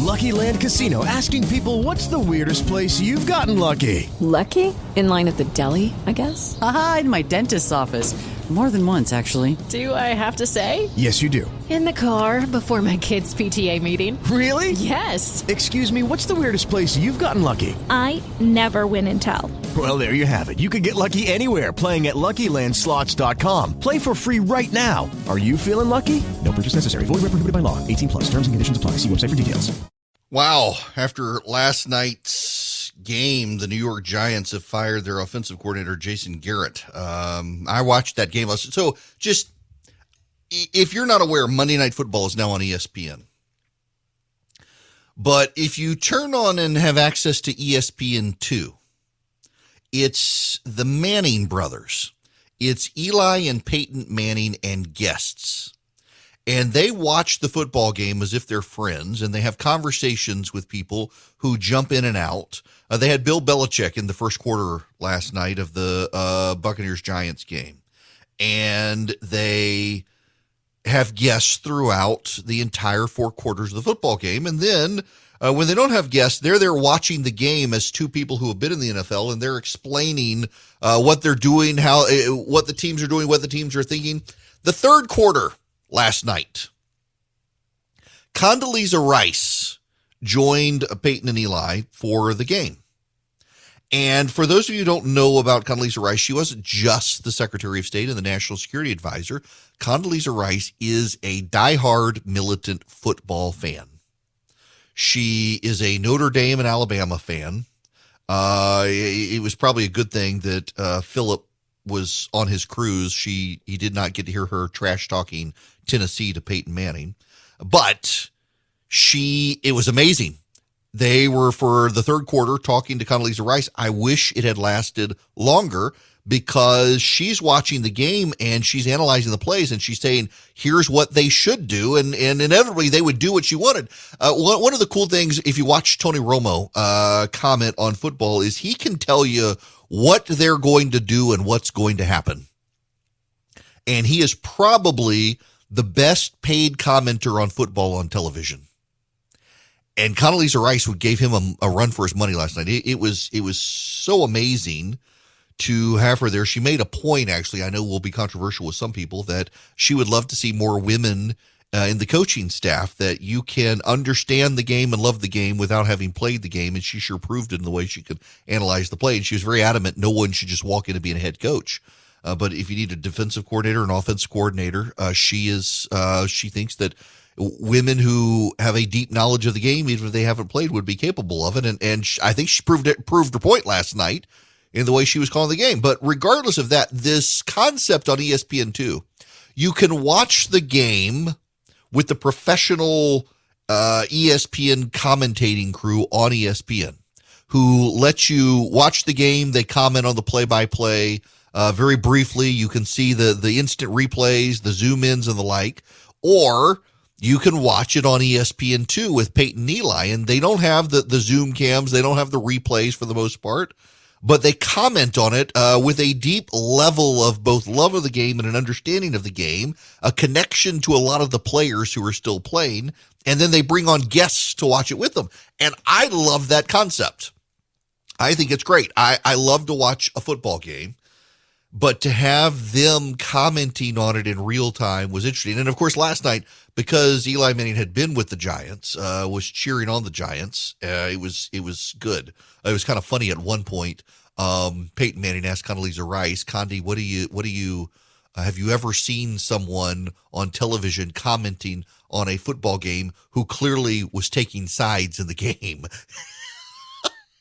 Lucky Land Casino, asking people, what's the weirdest place you've gotten lucky? Lucky? In line at the deli, I guess? Aha, in my dentist's office. More than once, actually. Do I have to say? Yes, you do. In the car before my kids' PTA meeting. Really? Yes. Excuse me, what's the weirdest place you've gotten lucky? I never win and tell. Well, there you have it. You can get lucky anywhere, playing at LuckyLandSlots.com. Play for free right now. Are you feeling lucky? No purchase necessary. Void where prohibited by law. 18 plus. Terms and conditions apply. See website for details. Wow. After last night's game, the New York Giants have fired their offensive coordinator, Jason Garrett. I watched that game. So just, if you're not aware, Monday Night Football is now on ESPN. But if you turn on and have access to ESPN2, it's the Manning brothers. It's Eli and Peyton Manning and guests. And they watch the football game as if they're friends, and they have conversations with people who jump in and out. They had Bill Belichick in the first quarter last night of the Buccaneers-Giants game. And they have guests throughout the entire 4 quarters of the football game. And then when they don't have guests, they're there watching the game as two people who have been in the NFL, and they're explaining what they're doing, what the teams are doing, what the teams are thinking. The third quarter last night, Condoleezza Rice joined Peyton and Eli for the game. And for those of you who don't know about Condoleezza Rice, she wasn't just the Secretary of State and the National Security Advisor. Condoleezza Rice is a diehard militant football fan. She is a Notre Dame and Alabama fan. It was probably a good thing that Philip was on his cruise. He did not get to hear her trash talking Tennessee to Peyton Manning, but it was amazing. They were, for the third quarter, talking to Condoleezza Rice. I wish it had lasted longer, because she's watching the game and she's analyzing the plays and she's saying, here's what they should do. And inevitably they would do what she wanted. One of the cool things, if you watch Tony Romo comment on football, is he can tell you what they're going to do and what's going to happen. And he is probably the best paid commenter on football on television. And Condoleezza Rice gave him a run for his money last night. It was so amazing to have her there. She made a point, actually, I know will be controversial with some people, that she would love to see more women in the coaching staff, that you can understand the game and love the game without having played the game. And she sure proved it in the way she could analyze the play. And she was very adamant no one should just walk in and be a head coach. But if you need a defensive coordinator, an offensive coordinator, she thinks that women who have a deep knowledge of the game, even if they haven't played, would be capable of it. And I think she proved her point last night in the way she was calling the game. But regardless of that, this concept on ESPN2, you can watch the game with the professional ESPN commentating crew on ESPN, who let you watch the game. They comment on the play-by-play very briefly. You can see the instant replays, the zoom-ins and the like. Or you can watch it on ESPN2 with Peyton and Eli, and they don't have the zoom cams. They don't have the replays for the most part, but they comment on it with a deep level of both love of the game and an understanding of the game, a connection to a lot of the players who are still playing, and then they bring on guests to watch it with them. And I love that concept. I think it's great. I love to watch a football game, but to have them commenting on it in real time was interesting. And of course, last night, because Eli Manning had been with the Giants, was cheering on the Giants, it was good. It was kind of funny at one point. Peyton Manning asked Condoleezza Rice, Condi, what do you have you ever seen someone on television commenting on a football game who clearly was taking sides in the game?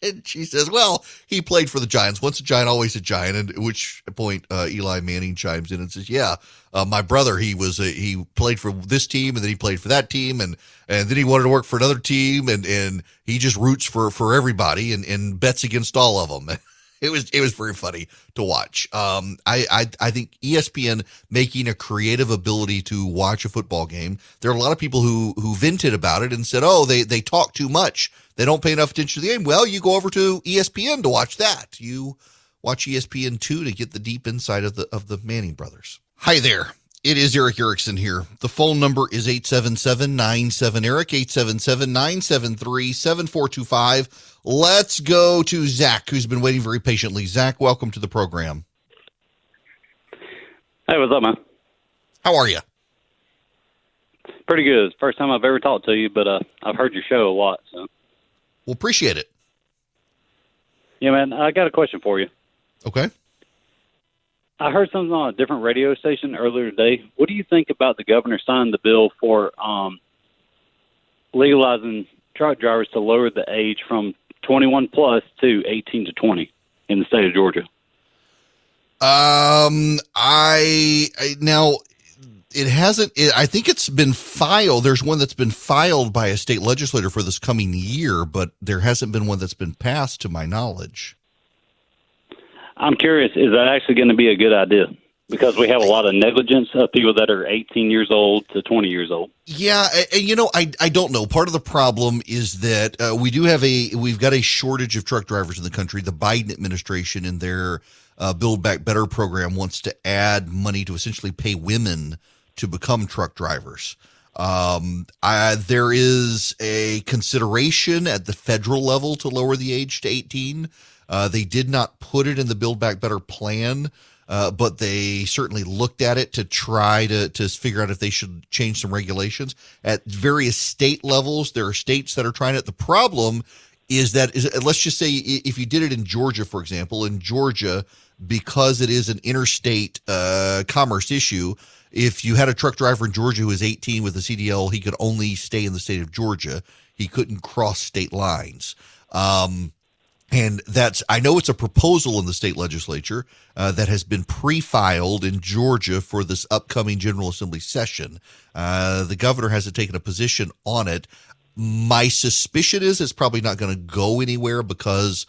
And she says, well, he played for the Giants. Once a Giant, always a Giant. And at which point Eli Manning chimes in and says, yeah, my brother, he played for this team, and then he played for that team, and then he wanted to work for another team, and he just roots for everybody and bets against all of them. It was very funny to watch. I think ESPN making a creative ability to watch a football game. There are a lot of people who vented about it and said, oh, they talk too much. They don't pay enough attention to the game. Well, you go over to ESPN to watch that. You watch ESPN2 to get the deep insight of the Manning brothers. Hi there. It is Eric Erickson here. The phone number is 877-97-ERIC, 877-973-7425. Let's go to Zach, who's been waiting very patiently. Zach, welcome to the program. Hey, what's up, man? How are you? Pretty good. It's the first time I've ever talked to you, but I've heard your show a lot. So, Well, appreciate it. yeah, man, I got a question for you. Okay. I heard something on a different radio station earlier today. What do you think about the governor signing the bill for legalizing truck drivers to lower the age from 21 plus to 18 to 20 in the state of Georgia? Now it hasn't. I think it's been filed. There's one that's been filed by a state legislator for this coming year, but there hasn't been one that's been passed, to my knowledge. I'm curious, is that actually going to be a good idea? Because we have a lot of negligence of people that are 18 years old to 20 years old. Yeah, and I don't know. Part of the problem is that we've got a shortage of truck drivers in the country. The Biden administration in their Build Back Better program wants to add money to essentially pay women to become truck drivers. There is a consideration at the federal level to lower the age to 18. They did not put it in the Build Back Better plan, but they certainly looked at it to try to figure out if they should change some regulations. At various state levels, there are states that are trying it. The problem is that, let's just say if you did it in Georgia, for example, in Georgia, because it is an interstate commerce issue, if you had a truck driver in Georgia who was 18 with a CDL, he could only stay in the state of Georgia. He couldn't cross state lines. And I know it's a proposal in the state legislature that has been pre-filed in Georgia for this upcoming General Assembly session. The governor hasn't taken a position on it. My suspicion is it's probably not going to go anywhere because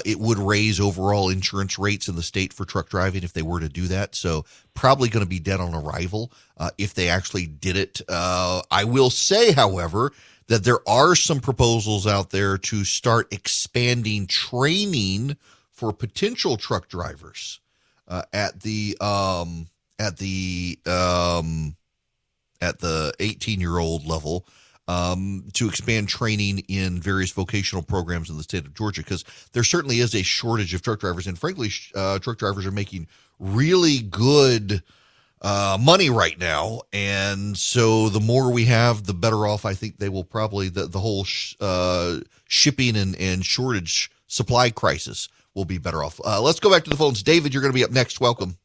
it would raise overall insurance rates in the state for truck driving if they were to do that. So probably going to be dead on arrival if they actually did it. I will say, however, that there are some proposals out there to start expanding training for potential truck drivers at the 18-year-old level, to expand training in various vocational programs in the state of Georgia, because there certainly is a shortage of truck drivers, and frankly, truck drivers are making really good money right now, and so the more we have, the better off I think they will probably, the whole shipping and shortage supply crisis will be better off. Let's go back to the phones. David, you're going to be up next. Welcome.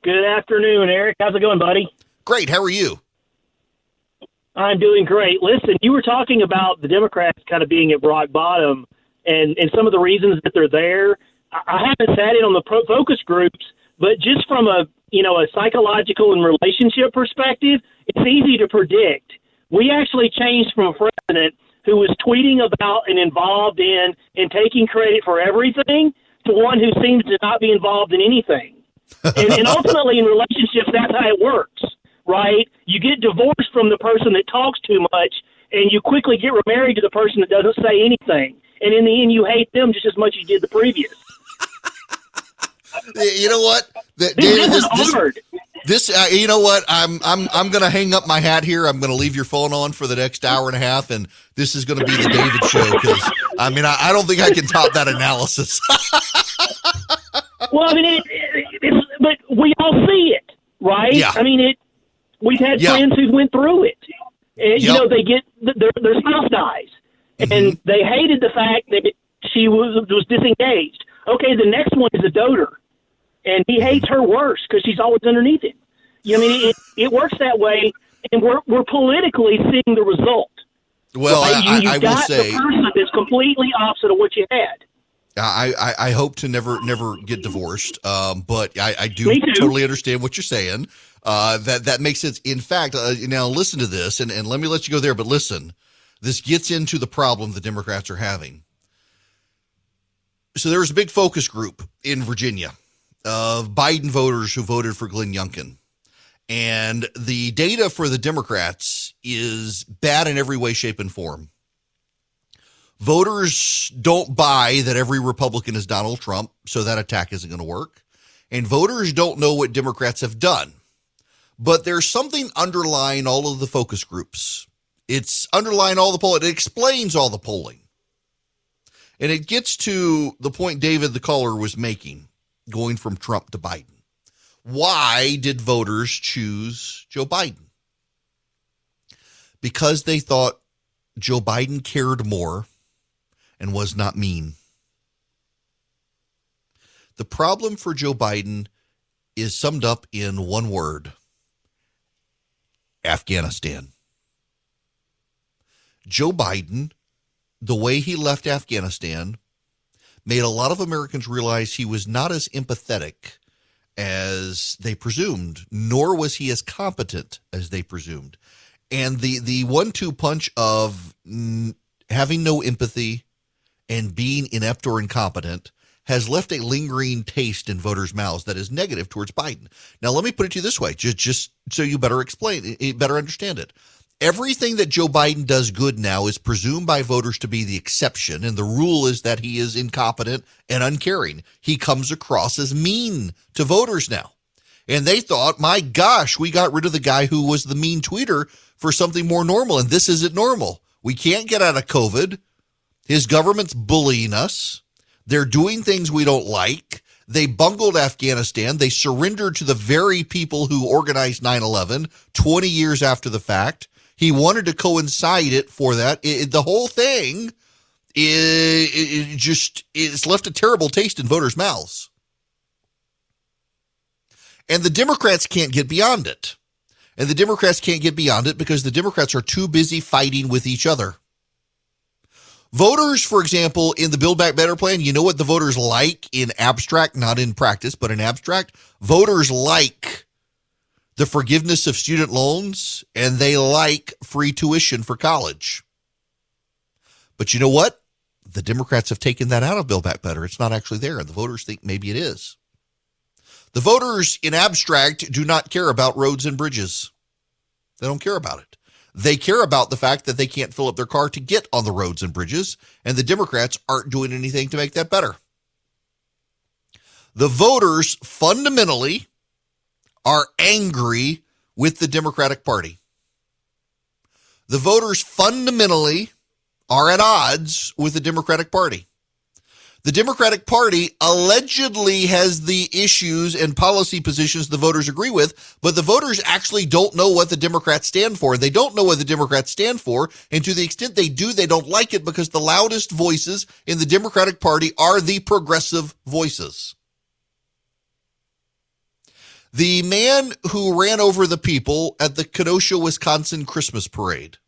Good afternoon, Eric. How's it going, buddy? Great. How are you? I'm doing great. Listen, you were talking about the Democrats kind of being at rock bottom and some of the reasons that they're there. I haven't sat in on the focus groups, but just from a psychological and relationship perspective, it's easy to predict. We actually changed from a president who was tweeting about and involved in and taking credit for everything to one who seems to not be involved in anything. And ultimately in relationships, that's how it works, right? You get divorced from the person that talks too much, and you quickly get remarried to the person that doesn't say anything. And in the end, you hate them just as much as you did the previous. You know what? This is hard. You know what? I'm going to hang up my hat here. I'm going to leave your phone on for the next hour and a half, and this is going to be the David show, because I don't think I can top that analysis. Well, but we all see it, right? Yeah. We've had friends who went through it. And, they get their spouse dies, and they hated the fact that she was disengaged. Okay, the next one is a doter, and he hates her worse because she's always underneath him. It works that way, and we're politically seeing the result. Well, right? I will say, the person that's completely opposite of what you had. I hope to never get divorced, but I do totally understand what you're saying. That makes sense. In fact, now listen to this, and let me let you go there, but listen, this gets into the problem the Democrats are having. So there was a big focus group in Virginia of Biden voters who voted for Glenn Youngkin. And the data for the Democrats is bad in every way, shape, and form. Voters don't buy that every Republican is Donald Trump, so that attack isn't going to work. And voters don't know what Democrats have done. But there's something underlying all of the focus groups. It's underlying all the polling. It explains all the polling. And it gets to the point David, the caller, was making, going from Trump to Biden. Why did voters choose Joe Biden? Because they thought Joe Biden cared more and was not mean. The problem for Joe Biden is summed up in one word: Afghanistan. Joe Biden, the way he left Afghanistan, made a lot of Americans realize he was not as empathetic as they presumed, nor was he as competent as they presumed. And the 1-2 punch of having no empathy and being inept or incompetent has left a lingering taste in voters' mouths that is negative towards Biden. Now, let me put it to you this way, just so you better understand it. Everything that Joe Biden does good now is presumed by voters to be the exception, and the rule is that he is incompetent and uncaring. He comes across as mean to voters now. And they thought, my gosh, we got rid of the guy who was the mean tweeter for something more normal, and this isn't normal. We can't get out of COVID. His government's bullying us. They're doing things we don't like. They bungled Afghanistan. They surrendered to the very people who organized 9/11 20 years after the fact. He wanted to coincide it for that. The whole thing it's left a terrible taste in voters' mouths. And the Democrats can't get beyond it. And the Democrats can't get beyond it because the Democrats are too busy fighting with each other. Voters, for example, in the Build Back Better plan, you know what the voters like in abstract, not in practice, but in abstract? Voters like the forgiveness of student loans, and they like free tuition for college. But you know what? The Democrats have taken that out of Build Back Better. It's not actually there, and the voters think maybe it is. The voters in abstract do not care about roads and bridges. They don't care about it. They care about the fact that they can't fill up their car to get on the roads and bridges, and the Democrats aren't doing anything to make that better. The voters fundamentally are angry with the Democratic Party. The voters fundamentally are at odds with the Democratic Party. The Democratic Party allegedly has the issues and policy positions the voters agree with, but the voters actually don't know what the Democrats stand for. They don't know what the Democrats stand for, and to the extent they do, they don't like it because the loudest voices in the Democratic Party are the progressive voices. The man who ran over the people at the Kenosha, Wisconsin Christmas parade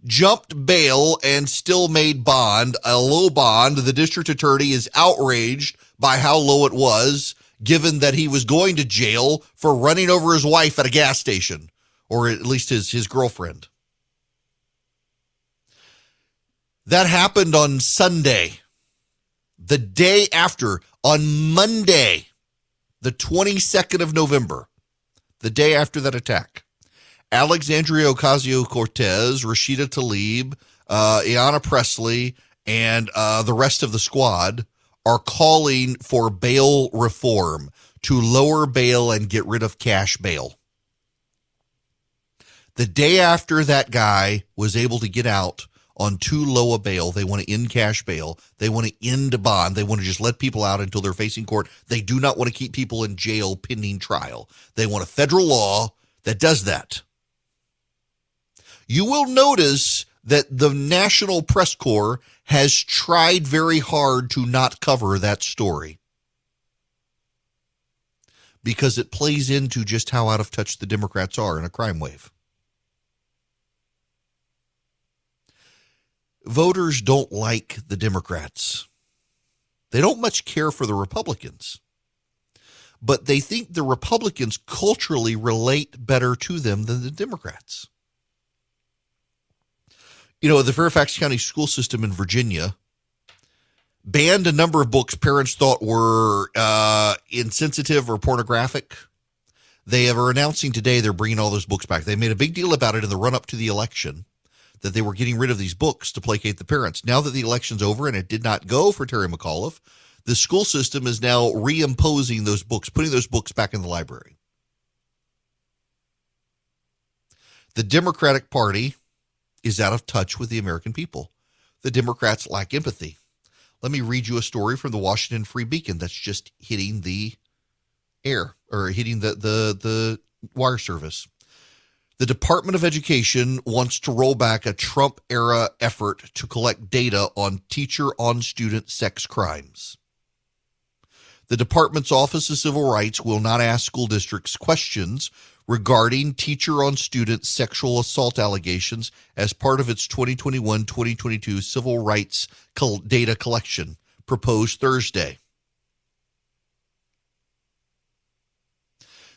jumped bail and still made bond, a low bond. The district attorney is outraged by how low it was, given that he was going to jail for running over his wife at a gas station, or at least his girlfriend. That happened on Sunday. The day after, on Monday, the 22nd of November, the day after that attack, Alexandria Ocasio-Cortez, Rashida Tlaib, Ayanna Pressley, and the rest of the squad are calling for bail reform to lower bail and get rid of cash bail. The day after that guy was able to get out on too low a bail, they want to end cash bail. They want to end bond. They want to just let people out until they're facing court. They do not want to keep people in jail pending trial. They want a federal law that does that. You will notice that the National Press Corps has tried very hard to not cover that story because it plays into just how out of touch the Democrats are in a crime wave. Voters don't like the Democrats. They don't much care for the Republicans, but they think the Republicans culturally relate better to them than the Democrats. You know, the Fairfax County school system in Virginia banned a number of books parents thought were insensitive or pornographic. They are announcing today they're bringing all those books back. They made a big deal about it in the run-up to the election, that they were getting rid of these books to placate the parents. Now that the election's over and it did not go for Terry McAuliffe, the school system is now reimposing those books, putting those books back in the library. The Democratic Party is out of touch with the American people. The Democrats lack empathy. Let me read you a story from the Washington Free Beacon that's just hitting the air, or hitting the wire service. The Department of Education wants to roll back a Trump-era effort to collect data on teacher-on-student sex crimes. The department's Office of Civil Rights will not ask school districts questions regarding teacher-on-student sexual assault allegations as part of its 2021-2022 civil rights data collection proposed Thursday.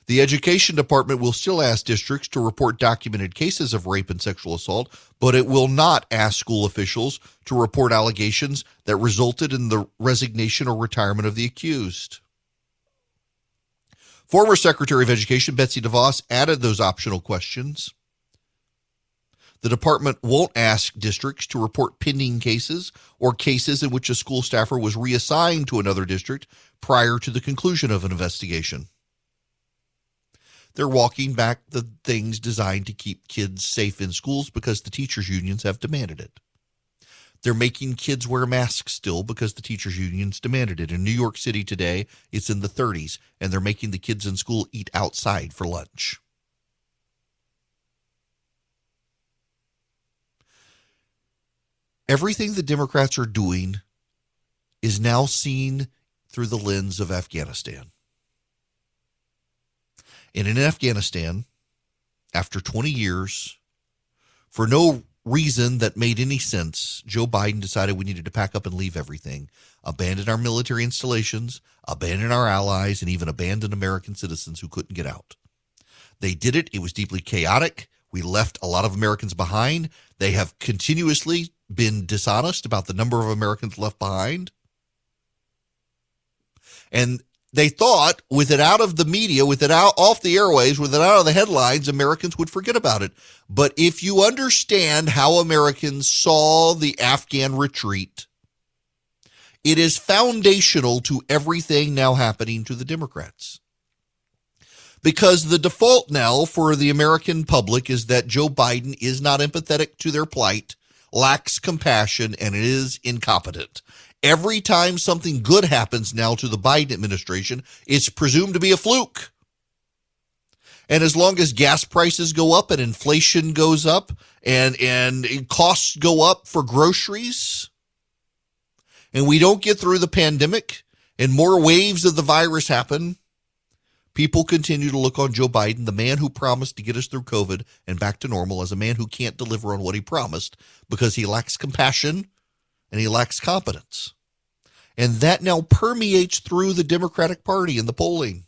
The Education Department will still ask districts to report documented cases of rape and sexual assault, but it will not ask school officials to report allegations that resulted in the resignation or retirement of the accused. Former Secretary of Education Betsy DeVos added those optional questions. The department won't ask districts to report pending cases or cases in which a school staffer was reassigned to another district prior to the conclusion of an investigation. They're walking back the things designed to keep kids safe in schools because the teachers' unions have demanded it. They're making kids wear masks still because the teachers' unions demanded it. In New York City today, it's in the 30s, and they're making the kids in school eat outside for lunch. Everything the Democrats are doing is now seen through the lens of Afghanistan. And in Afghanistan, after 20 years, for no reason that made any sense, Joe Biden decided we needed to pack up and leave everything, abandon our military installations, abandon our allies, and even abandon American citizens who couldn't get out. They did it. It was deeply chaotic. We left a lot of Americans behind. They have continuously been dishonest about the number of Americans left behind. And they thought with it out of the media, with it out off the airwaves, with it out of the headlines, Americans would forget about it. But if you understand how Americans saw the Afghan retreat, it is foundational to everything now happening to the Democrats. Because the default now for the American public is that Joe Biden is not empathetic to their plight, lacks compassion, and is incompetent. Every time something good happens now to the Biden administration, it's presumed to be a fluke. And as long as gas prices go up and inflation goes up and costs go up for groceries, and we don't get through the pandemic and more waves of the virus happen, people continue to look on Joe Biden, the man who promised to get us through COVID and back to normal, as a man who can't deliver on what he promised because he lacks compassion and he lacks competence. And that now permeates through the Democratic Party in the polling.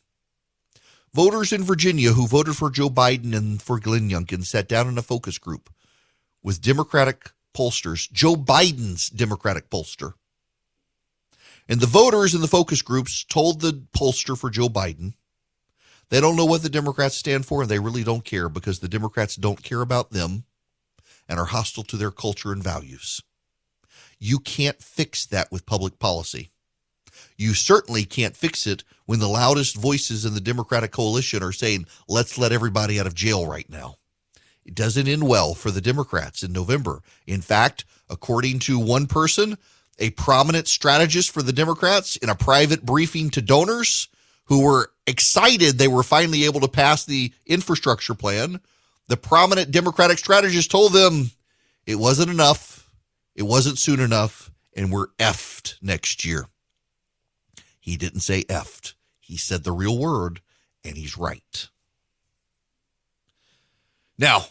Voters in Virginia who voted for Joe Biden and for Glenn Youngkin sat down in a focus group with Democratic pollsters, Joe Biden's Democratic pollster. And the voters in the focus groups told the pollster for Joe Biden they don't know what the Democrats stand for, and they really don't care because the Democrats don't care about them and are hostile to their culture and values. You can't fix that with public policy. You certainly can't fix it when the loudest voices in the Democratic coalition are saying, let's let everybody out of jail right now. It doesn't end well for the Democrats in November. In fact, according to one person, a prominent strategist for the Democrats in a private briefing to donors who were excited they were finally able to pass the infrastructure plan, the prominent Democratic strategist told them it wasn't enough. It wasn't soon enough, and we're effed next year. He didn't say effed. He said the real word, and he's right. Now,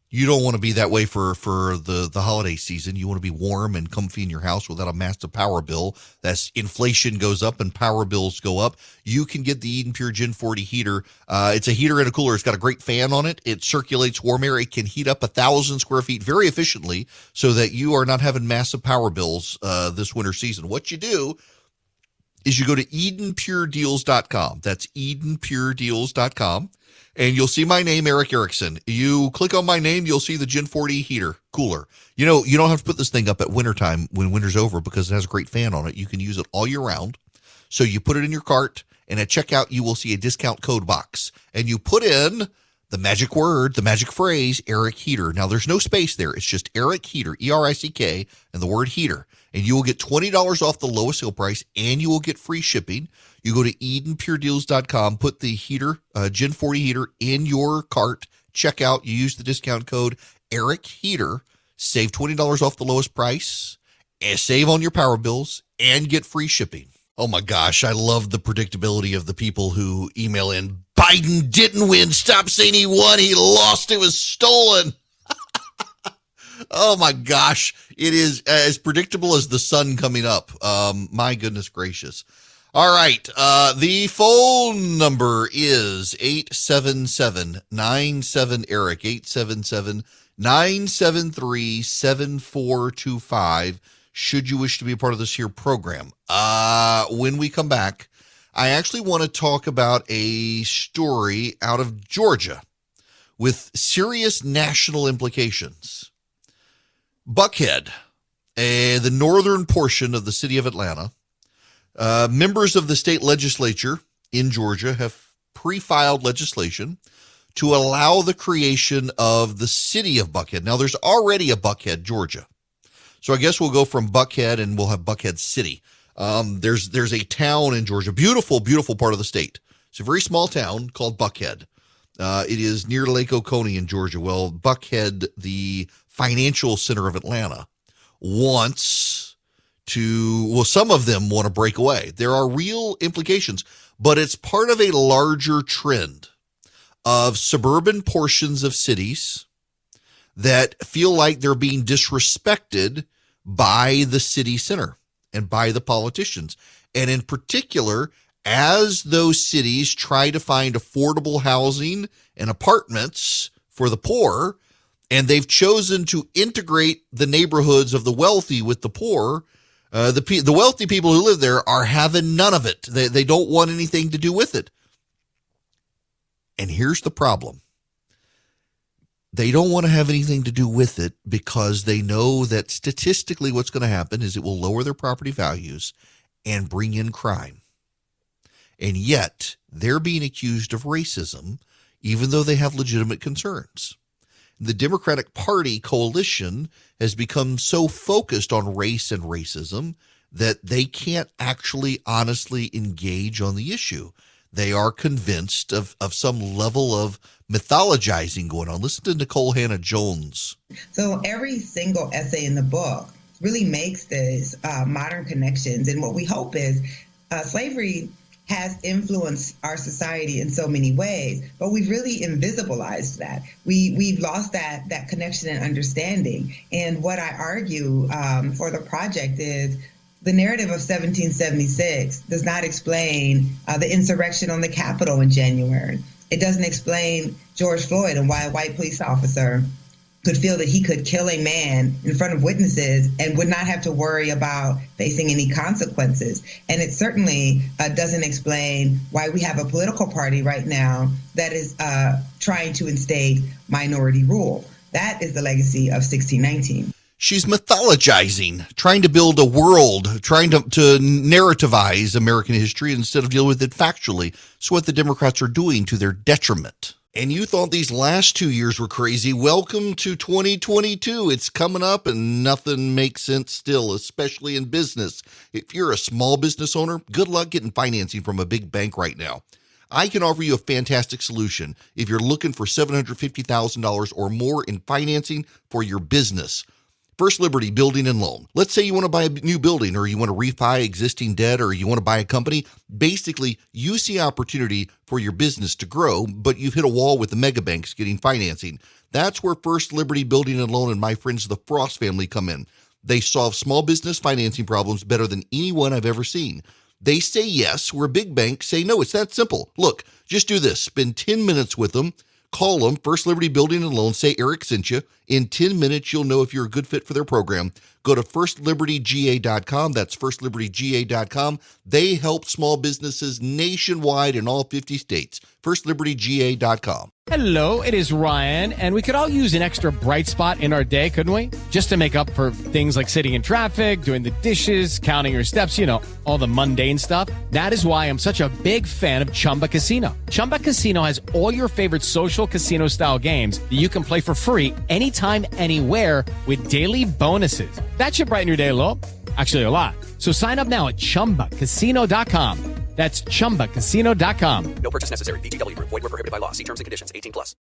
you don't want to be that way for the holiday season. You want to be warm and comfy in your house without a massive power bill. That's inflation goes up and power bills go up. You can get the Eden Pure Gen 40 heater. It's a heater and a cooler. It's got a great fan on it. It circulates warm air. It can heat up 1,000 square feet very efficiently so that you are not having massive power bills this winter season. What you do is you go to EdenPureDeals.com. That's EdenPureDeals.com. And you'll see my name, Eric Erickson. You click on my name, you'll see the Gen 40 heater, cooler. You know, you don't have to put this thing up at wintertime when winter's over because it has a great fan on it. You can use it all year round. So you put it in your cart, and at checkout, you will see a discount code box. And you put in the magic word, the magic phrase, Eric Heater. Now, there's no space there. It's just Eric Heater, E-R-I-C-K, and the word heater. And you will get $20 off the lowest sale price, and you will get free shipping. You go to EdenPureDeals.com, put the heater, Gen 40 heater in your cart, check out, you use the discount code Eric Heater, save $20 off the lowest price, and save on your power bills, and get free shipping. Oh my gosh, I love the predictability of the people who email in, Biden didn't win, stop saying he won, he lost, it was stolen. Oh my gosh, it is as predictable as the sun coming up. My goodness gracious. All right, the phone number is 877-97-ERIC, 877-973-7425, should you wish to be a part of this here program. When we come back, I actually want to talk about a story out of Georgia with serious national implications. Buckhead, the northern portion of the city of Atlanta, members of the state legislature in Georgia have pre-filed legislation to allow the creation of the city of Buckhead. Now, there's already a Buckhead, Georgia. So I guess we'll go from Buckhead and we'll have Buckhead City. There's a town in Georgia, beautiful, beautiful part of the state. It's a very small town called Buckhead. It is near Lake Oconee in Georgia. Well, Buckhead, the financial center of Atlanta, some of them want to break away. There are real implications, but it's part of a larger trend of suburban portions of cities that feel like they're being disrespected by the city center and by the politicians. And in particular, as those cities try to find affordable housing and apartments for the poor, and they've chosen to integrate the neighborhoods of the wealthy with the poor, the wealthy people who live there are having none of it. They don't want anything to do with it. And here's the problem. They don't want to have anything to do with it because they know that statistically what's going to happen is it will lower their property values and bring in crime. And yet they're being accused of racism, even though they have legitimate concerns. The Democratic Party coalition has become so focused on race and racism that they can't actually honestly engage on the issue. They are convinced of some level of mythologizing going on. Listen to Nicole Hannah-Jones. So every single essay in the book really makes this modern connections. And what we hope is slavery has influenced our society in so many ways, but we've really invisibilized that. We've lost that connection and understanding. And what I argue for the project is the narrative of 1776 does not explain the insurrection on the Capitol in January. It doesn't explain George Floyd and why a white police officer could feel that he could kill a man in front of witnesses and would not have to worry about facing any consequences. And it certainly doesn't explain why we have a political party right now that is trying to instate minority rule. That is the legacy of 1619. She's mythologizing, trying to build a world, trying to narrativize American history instead of deal with it factually. So what the Democrats are doing to their detriment. And you thought these last 2 years were crazy. Welcome to 2022. It's coming up and nothing makes sense still, especially in business. If you're a small business owner, good luck getting financing from a big bank right now. I can offer you a fantastic solution if you're looking for $750,000 or more in financing for your business. First Liberty Building and Loan. Let's say you want to buy a new building or you want to refi existing debt or you want to buy a company. Basically, you see opportunity for your business to grow, but you've hit a wall with the mega banks getting financing. That's where First Liberty Building and Loan and my friends, the Frost family, come in. They solve small business financing problems better than anyone I've ever seen. They say yes, where big banks say no. It's that simple. Look, just do this. Spend 10 minutes with them. Call them, First Liberty Building and Loan, say Eric sent you. In 10 minutes, you'll know if you're a good fit for their program. Go to firstlibertyga.com. That's firstlibertyga.com. They help small businesses nationwide in all 50 states. firstlibertyga.com. Hello, it is Ryan, and we could all use an extra bright spot in our day, couldn't we? Just to make up for things like sitting in traffic, doing the dishes, counting your steps, all the mundane stuff. That is why I'm such a big fan of Chumba Casino. Chumba Casino has all your favorite social casino-style games that you can play for free anytime, anywhere with daily bonuses. That should brighten your day a little. Actually, a lot. So sign up now at ChumbaCasino.com. That's ChumbaCasino.com. No purchase necessary. VGW Group. Void where prohibited by law. See terms and conditions. 18+.